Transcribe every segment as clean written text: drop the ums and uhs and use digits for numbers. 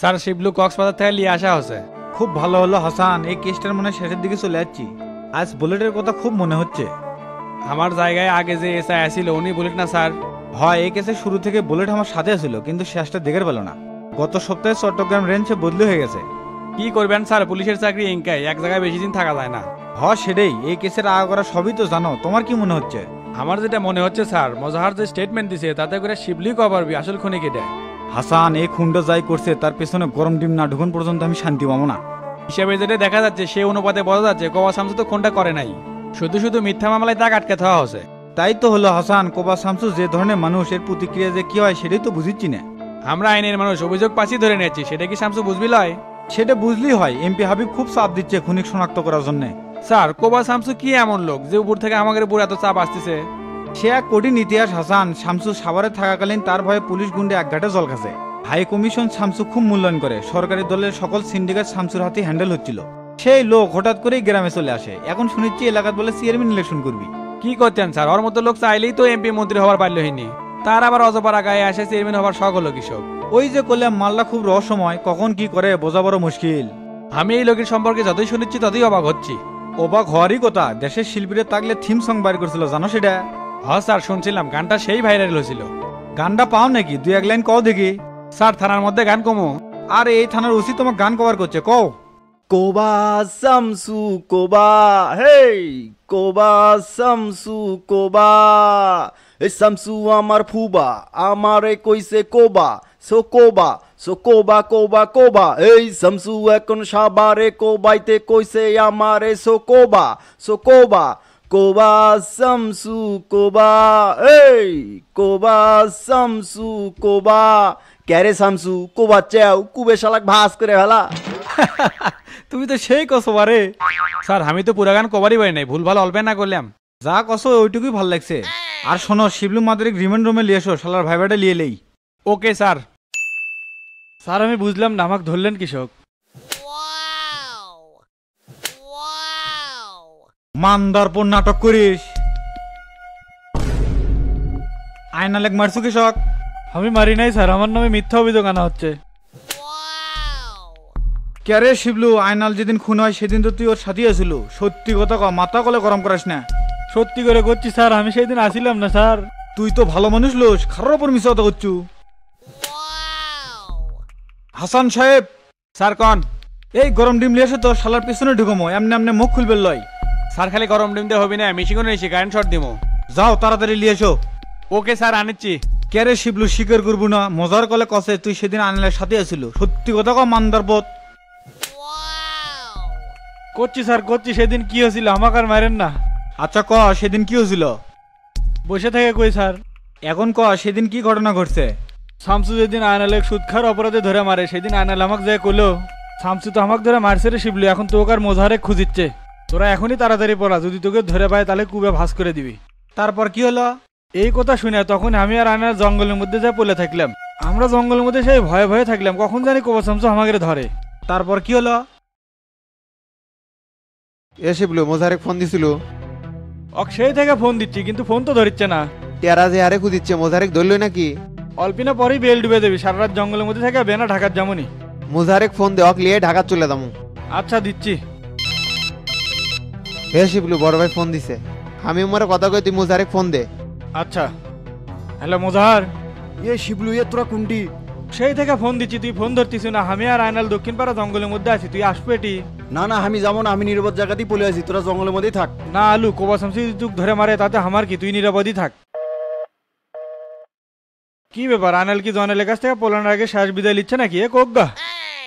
Sir Shiblu Cox's Bazar থেকে নিয়ে আসা হচ্ছে। খুব ভালো হলো হাসান, এই কেসটার মনে হয় শেষের দিকে চলে যাচ্ছি। আজ বুলেটের কথা খুব মনে হচ্ছে। আমার জায়গায় আগে যে এসআই আসিল উনি বুলেট না স্যার? হয় এই কেসে শুরু থেকে বুলেট আমার সাথে ছিল, কিন্তু শেষটা দেখে পেল না। গত সপ্তাহে চট্টগ্রাম রেঞ্জে বদলি হয়ে গেছে। কি করবেন স্যার, পুলিশের চাকরি ইনকাই, এক জায়গায় বেশি দিন থাকা যায় না। সেটাই, এই কেসের করা সবই তো জানো। তোমার কি মনে হচ্ছে? আমার যেটা মনে হচ্ছে স্যার, মজাহার যে স্টেটমেন্ট দিছে তাতে করে শিবলি কভারবি আসল খুনি কেটে। হাসান এই খুনটা যাই করছে তার পেছনে গরম ডিম না ঢুকুন পর্যন্ত আমি শান্তি পাবো না। হিসেবে যেটা দেখা যাচ্ছে সে অনুপাতে বোঝা যাচ্ছে কোবা শামসু তো খুনটা করে নাই, শুধু শুধু মিথ্যা মামলায় তাকে আটকে থাকা হচ্ছে। তাই তো হলো হাসান, কোবা শামসু যে ধরনের মানুষ, এর প্রতিক্রিয়া যে কি হয় সেটাই তো বুঝিচ্ছি না। আমরা আইনের মানুষ, অভিযোগ পাচ্ছি ধরে নিয়েছি, সেটা কি শামসু বুঝবি লয়? সেটা বুঝলেই হয়। এমপি হাবিব খুব চাপ দিচ্ছে খুনিক শনাক্ত করার জন্য। স্যার কোবা শামসু কি এমন লোক যে উপর থেকে আমাদের উপর এত চাপ আসতেছে? সে এক কঠিন ইতিহাস হাসান। শামসু সাভারে থাকাকালীন তার ভয়ে পুলিশ গুন্ডে এক ঘাটে জল খাসে। হাই কমিশন শামসু খুব মূল্যায়ন করে। সরকারি দলের সকল সিন্ডিকেট শামসুর হাতে হ্যান্ডেল হচ্ছিল। সেই লোক হঠাৎ করেই গ্রামে চলে আসে। এখন শুনেছি এলাকাত বলে চেয়ারম্যান ইলেকশন করবি। কি করতেন স্যার, ওর মতো লোক চাইলেই তো এমপি মন্ত্রী হবার পারল হয়নি, তার আবার অজপাড়া গায়ে আসে চেয়ারম্যান হবার শখ হলো কৃষক। ওই যে করলাম, মাল্লা খুব রহস্যময়, কখন কি করে বোঝা বড় মুশকিল। আমি এই লোকের সম্পর্কে যতই শুনেছি ততই অবাক হচ্ছি। অবাক হওয়ারই কথা, দেশের শিল্পীরা তাগলে থিম সং বাইর করছিল, জানো সেটা? হ্যাঁ স্যার শুনছিলাম, গানটা সেই ভাইরাল হয়েছিল। গানটা পাও নাকি? দুই এক লাইন কও দেখি। স্যার থানার মধ্যে গান কমো? আর এই থানার ওসি তোমার গান কভার করছে, কও। কোবা শামসু কোবা, হেই কোবা শামসু কোবা, এই শামসু আমার ফুবা, আমারে কইছে কোবা, সো কোবা, সো কোবা কোবা কোবা, এই শামসু এখন সাবারে কোবাইতে কইছে আমারে, সো কোবা, সো কোবা, কোবা শামসু কোবা, এই কোবা শামসু কোবা। ক্যারে শামসু কোবা চাও, কুবে শালাক ভাস করে ফেলা। তুমি তো সেই কসো বারে। স্যার আমি তো পুরা গান কভারই পাই নাই, ভুল ভাল অল্পে না করলাম। যা কসো ওইটুকুই ভাল লাগছে। আর শোনো, শিবলু মাদারিক রিমান্ড রুমে লিয়ে এসো, শালার ভাইবাটা লিয়ে লেই। Okay sir. স্যার আমি বুঝলাম না, আমাকে ধরলেন কৃষক? মানদারপর নাটক করিস। আয়নালেক মারছু কৃষক? আমি মারি নাই স্যার, আমার নামে মিথ্যা অভিযোগ আনা হচ্ছে। ক্যারে শিবলু, আয়নাল যেদিন খুন হয় সেদিন তো তুই ওর সাথে আছিলু। সত্যি কথা ক, মাথা কলে গরম করাস না। সত্যি করে করছি স্যার, আমি সেই দিন আসিলাম না স্যার। তুই তো ভালো মানুষ লোস, খারাপ ওপর মিশা কথা করছু। হাসান সাহেব। স্যার কন? এই গরম ডিম লিয়ে আসে তো, শালার পিছনে ঢুকমো, এমনি এমনি মুখ খুলবে লয়। স্যার খালি গরম ডিম দিয়ে হবি না, মিশিং এসে কারেন্ট শর্ট দিমো। যাও তাড়াতাড়ি লিয়ে এসো। ওকে স্যার আনিচ্ছি। ক্যারে শিবলু, স্বীকার করবো না, মজার কলে কসে তুই সেদিন আয়নালের সাথে আছিলু। সত্যি কথা ক, মানদার পথ। করছি স্যার করছি, সেদিন কি হয়েছিল আমাকে আর মারেন না। আচ্ছা ক, সেদিন কি হয়েছিল? বসে থেকে কই স্যার? এখন ক, সেদিন কি ঘটনা ঘটছে? শামসু যেদিন আয়নালে সুদ খাওয়ার অপরাধে ধরে মারে, সেদিন আয়নাল আমাকে যায় কইলো শামসু তো আমাকে ধরে মারছে রে শিবলু, এখন তোকে আর মোজাহারে খুঁজিচ্ছে, তোরা এখনই তাড়াতাড়ি পড়া, যদি তোকে ধরে পায় তাহলে কুবে ভাস করে দিবি। তারপর কি হলো? এই কথা শুনে তখন আমি আর আয়নাল জঙ্গলের মধ্যে যা পড়ে থাকলাম। আমরা জঙ্গলের মধ্যে সেই ভয়ে ভয়ে থাকলাম, কখন জানি কোবা শামসু আমাকে ধরে। তারপর কি হলো? এসে বলো মোজারেক ফোন দিছিল। সেই থেকে ফোন দিচ্ছি কিন্তু ফোন তো ধরিচ্ছে না। টেরা যে আরে খুঁজিচ্ছে, মোজারেক ধরলই নাকি? অল্পিনা পরেই বেল ডুবে দেবি, সারা রাত জঙ্গলের মধ্যে থেকে বেনা ঢাকার যেমনই। মোজারেক ফোন দে, অক লিয়ে ঢাকা চলে যাবো। আচ্ছা দিচ্ছি। হে শিবলু, বড় ভাই ফোন দিছে। আমি উমারে কথা কই, তুই মোজারেক ফোন দে। আচ্ছা। হ্যালো মোজাহার। এ শিবলু, এ তোরা কুন্ডি? সেই থেকে ফোন দিচ্ছি, তুই ফোন ধরতিস না। আমি আর আয়নাল দক্ষিণ পাড়া জঙ্গলের মধ্যে আছি, তুই আসবো এটি? না না, আমি যাবো না, আমি নিরাপদ জায়গাতেই পলে আছি, তোরা জঙ্গলের মধ্যেই থাক। না আলু, কোবা শামসু যুগ ধরে মারে তাতে আমার কি, তুই নিরাপদই থাক। কি ব্যাপার, আয়নাল কি জনের কাছ থেকে পোলানোর আগে শেষ বিদায় নিচ্ছে নাকি? এ কোগা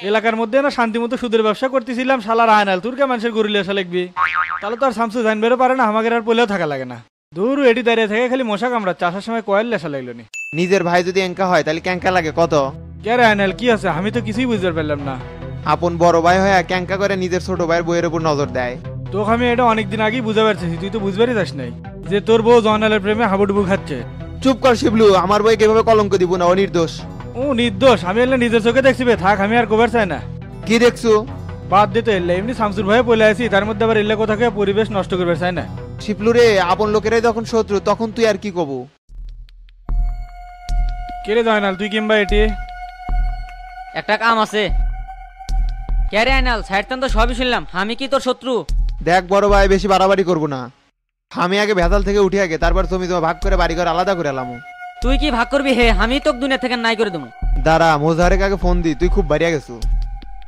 এলাকার মধ্যে না শান্তি মতো সুদের ব্যবসা করতেছিলাম, শালার আয়নাল তোর কে মানুষের গরুলে আসা লাগবি? তাহলে তো আর শামসু জানবেরও পারে না, আমাকে আর পোলেও থাকা লাগে না। দূর এটি দাঁড়িয়ে থেকে খালি মশা কামড়াচ্ছে, আসার সময় কয়েল লেসা লাগলো নি। নিজের ভাই যদি এঙ্কা হয় তাহলে ক্যাঙ্কা লাগে কত? কে রে আয়নাল, কি আছে? আমি তো কিছুই বুঝতে পারলাম না। আপন বড় ভাই হয়ে ক্যাঙ্কা করে নিজের ছোট ভাইয়ের বইয়ের উপর নজর দেয়। তোকে আমি এটা অনেকদিন আগেই বুঝতে পারছি, তুই তো বুঝবারই যাস নাই যে তোর বউ জয়নালের প্রেমে হাবুডুবু খাচ্ছে। চুপ কর শিবলু, আমার বই কিভাবে কলঙ্ক দিব না, ও নির্দোষ। ও নির্দোষ? আমি এলে নিজের চোখে দেখছি বে, থাক আমি আর কবার চাই না। কি দেখছো? বাদ দিতে এলে এমনি শামসুর ভয়ে পলে আছি, তার মধ্যে আবার এলে কোথাকে পরিবেশ নষ্ট করবে চাই না। শিবলু রে, আপন লোকেরাই যখন শত্রু তখন তুই আর কি কবু? কে রে জয়নাল, তুই কিংবা এটি? একটা কাম আছে। কে রে আইনাল, সাইড তো সবই শুনলাম, আমি কি তোর শত্রু? দেখ বড় ভাই, বেশি বাড়াবাড়ি করবো না। আমি আগে ভেতাল থেকে উঠে আগে, তারপর তুমি তোমার ভাগ করে বাড়ি ঘর আলাদা করে এলাম। তুই কি ভাগ করবি হে? আমি তোকে দুনিয়া থেকে নাই করে দেবো। দাঁড়া, মুজাহারে আগে ফোন দি, তুই খুব বাড়িয়া গেছো।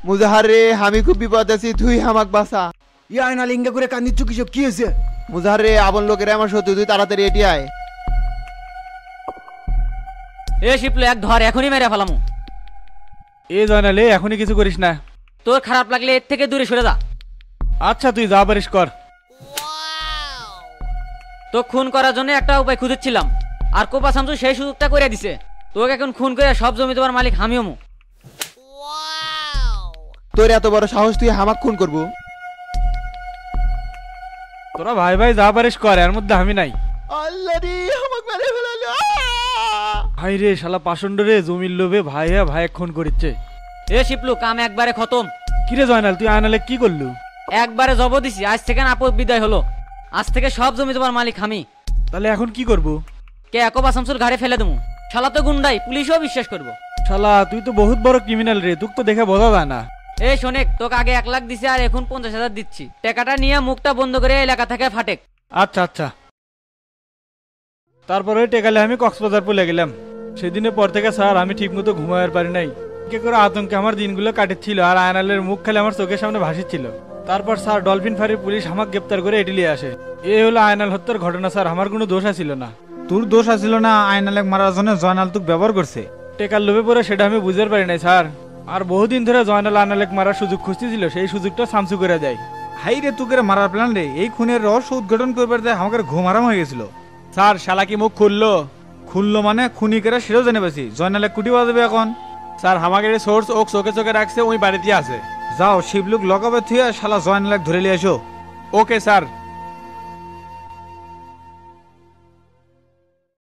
মুজাহার রে, আমি খুব বিপদ আছি, তুই আমাক বাঁচা। ইয়া আয়না লিঙ্গা করে কান্দিচ্ছ কিসব, কি হয়েছে? মুজাহার রে, আপন লোকেরা আমার শত্রু, তুই তাড়াতাড়ি এটি আয়। এ শিপলো, এক ধর, এখনই মেরে ফেলামু। এ জয়নাল, এখনই কিছু করিস না। তোর খারাপ লাগলে এর থেকে দূরে সরে যা। আচ্ছা তুই যা পারিস কর। তো খুন করার জন্য একটা উপায় খুঁজেছিলাম, আর কোপা শামসু সেই সুযোগটা করে দিছে। তোকে এখন খুন করে সব জমি তোমার মালিক আমিও। তোর এত বড় সাহস, তুই হামাক খুন করবো? তোরা ভাই ভাই যা পারিস কর, এর মধ্যে আমি নাই। আল্লাহ রে, হামাক মেরে ফেলালো। ভাই রে, শালা পাষণ্ড রে, জমির লোভে ভাই ভাই খুন করিচ্ছে। এ শিপলু, কাম একবারে খতম। কিরে জয়নাল, তুই আয়নালে কি করলু? একবারে জব দিছি, আজ থেকে আপদ বিদায় হলো। আজ থেকে সব জমি তোমার মালিক আমি। তাহলে এখন কি করবো? কে কোপা শামসুর ঘাড়ে ফেলে দেবো। শালা তো গুন্ডাই, পুলিশও বিশ্বাস করবো। শালা তুই তো বহুত বড় ক্রিমিনাল রে, তোকে তো দেখে বোঝা যায় না। এই শোনেক, তোকে আগে 1 লাখ দিছি আর এখন 50,000 দিচ্ছি। টাকাটা নিয়ে মুখটা বন্ধ করে এলাকা থেকে ফাটেক। আচ্ছা আচ্ছা। তারপরে টেকালে আমি কক্সবাজার পলে গেলাম। সেদিনের পর থেকে স্যার আমি ঠিক মতো ঘুমাবার পারি নাই। কে করে আতঙ্কে আমার দিনগুলো কাটেছিল, আর আয়নালের মুখ খালি আমার চোখের সামনে ভাসিচ্ছিল। তারপর স্যার ডলফিন ফাঁড়ির পুলিশ আমাকে গ্রেপ্তার করে এটি নিয়ে আসে। এ হলো আয়নাল হত্যার ঘটনা স্যার, আমার কোনো দোষ ছিল না। তোর দোষ আছিল না, আয়নালেক মারার জন্য জয়নাল তোকে ব্যবহার করছে। টেকার লোভে পরে সেটা আমি বুঝতে পারি নাই স্যার। আর বহুদিন ধরে জয়নাল আয়নালেক মারার সুযোগ খুঁজতেছিল, সেই সুযোগটা শামসু করে দেয়। হাই রে, তোকে মারার প্ল্যান রে, এই খুনের রহস্য উদ্ঘাটন করবার দেয় আমাকে ঘুম আরাম হয়ে গেছিল। স্যার শালা কি মুখ খুললো? খুললো মানে খুনিকেরা সেটাও জেনে পেছি। জয়নালে কুটি বাজাবে এখন। স্যার আমাকে সোর্স ওক চোখে চোখে রাখছে, ওই বাড়িতে আছে। যাও শিবলুক লকাবে থুয়ে শালা জয়নালেক ধরে নিয়ে এসো। Okay sir.